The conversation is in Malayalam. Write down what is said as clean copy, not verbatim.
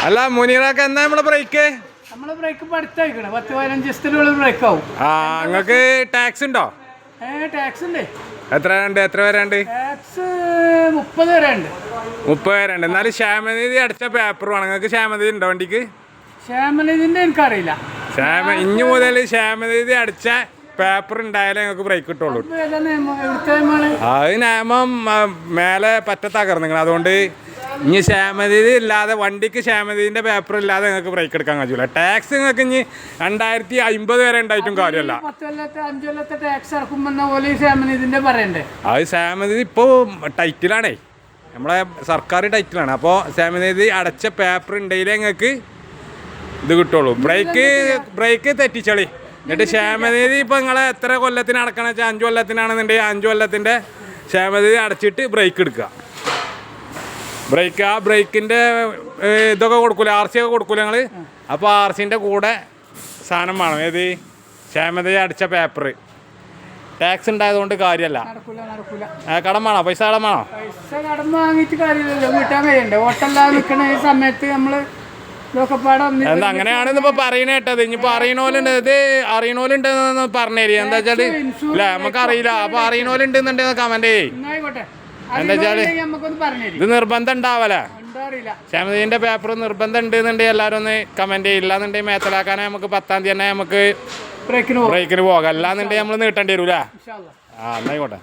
അല്ല മുനീറൊക്കെ എന്താ നമ്മളെ ബ്രേക്ക്? നമ്മളെ ബ്രേക്ക് ഇപ്പൊ അടുത്തായിക്കണേ 10-15 ദിവസത്തിനുള്ളിൽ ബ്രേക്ക് ആവും. നിങ്ങൾക്ക് ടാക്സ് ഉണ്ടോ? ടാക്സ് ഉണ്ട്. എത്ര വരെയുണ്ട്? ടാക്സ് 30 വരെ ഉണ്ട്. 30 വരെയുണ്ട്. എന്നാലും ക്ഷേമനിധി അടച്ച പേപ്പർ വേണം. നിങ്ങൾക്ക് ക്ഷേമനിധി ഉണ്ടോ വണ്ടിക്ക്? ക്ഷേമനിധിന്റെ എനിക്കറിയില്ല. ഇനി മുതൽ ക്ഷേമനിധി അടിച്ച പേപ്പർ ഉണ്ടായാലേ നിങ്ങൾക്ക് ബ്രേക്ക് കിട്ടുള്ളൂ. അത് നിയമം മേലെ പറ്റ തകർന്നിക്കണം. അതുകൊണ്ട് ഇനി ക്ഷേമനിധി ഇല്ലാതെ വണ്ടിക്ക് ക്ഷേമനിധിന്റെ പേപ്പർ ഇല്ലാതെ നിങ്ങൾക്ക് ബ്രേക്ക് എടുക്കാൻ കഴിയൂല. ടാക്സ് നിങ്ങൾക്ക് ഇനി 2050 വരെ ഉണ്ടായിട്ടും കാര്യമല്ല. 5 കൊല്ലത്തെ ടാക്സ് ഇറക്കുമ്പോ പോലെ ക്ഷേമനിധിന്റെ പറയണ്ടേ? അത് ക്ഷേമനിധി ഇപ്പോൾ ടൈറ്റിലാണേ, നമ്മളെ സർക്കാർ ടൈറ്റിലാണ്. അപ്പോൾ ക്ഷേമനിധി അടച്ച പേപ്പർ ഉണ്ടെങ്കിലേ നിങ്ങൾക്ക് ഇത് കിട്ടുള്ളൂ. ബ്രേക്ക് തെറ്റിച്ചളി. എന്നിട്ട് ക്ഷേമനിധി ഇപ്പോൾ നിങ്ങളെ എത്ര കൊല്ലത്തിന് അടക്കണം വെച്ചാൽ 5 കൊല്ലത്തിനാണെന്നുണ്ടെങ്കിൽ 5 കൊല്ലത്തിൻ്റെ ക്ഷേമനിധി അടച്ചിട്ട് ബ്രേക്ക് എടുക്കുക. ബ്രേക്കിൻ്റെ ഇതൊക്കെ കൊടുക്കൂല, RC ഒക്കെ കൊടുക്കൂല നിങ്ങൾ. അപ്പോൾ RCൻ്റെ കൂടെ സാധനം വേണം. ഏത്? ക്ഷേമനിധി അടിച്ച പേപ്പർ. ടാക്സ് ഉണ്ടായതുകൊണ്ട് കാര്യമല്ല. കടം വേണോ? പൈസ കടം വേണോ? പൈസ കടം വാങ്ങിയിട്ട് കാര്യമില്ലല്ലോ, വീട്ടാൻ കഴിയണ്ടേ? ഓട്ടല്ലാതെ നിൽക്കണ ഈ സമയത്ത് നമ്മൾ എന്താ അങ്ങനെയാണെന്ന് ഇപ്പൊ പറയണ കേട്ടത്. ഇനിയിപ്പോ അറിയണോലുണ്ടെന്ന് പറഞ്ഞേരി. എന്താ വെച്ചാല് അല്ല നമുക്ക് അറിയില്ല. അപ്പൊ അറിയണോലുണ്ടെന്നുണ്ടെന്ന് കമന്റ് ചെയ്യ്. എന്താ വെച്ചാല് ഇത് നിർബന്ധം ഉണ്ടാവല. ക്ഷേമനിധിന്റെ പേപ്പർ നിർബന്ധം ഉണ്ടെന്നുണ്ടെങ്കിൽ എല്ലാവരും ഒന്ന് കമന്റ് ചെയ്യില്ല. എന്നുണ്ടെങ്കിൽ മേത്തലാക്കാനെ നമുക്ക് 10-ാം തീയതി തന്നെ നമുക്ക് ബ്രേക്കിന് പോകാം. അല്ലാന്നുണ്ടെങ്കിൽ നമ്മൾ നീട്ടേണ്ടി വരൂല. എന്നായിക്കോട്ടെ.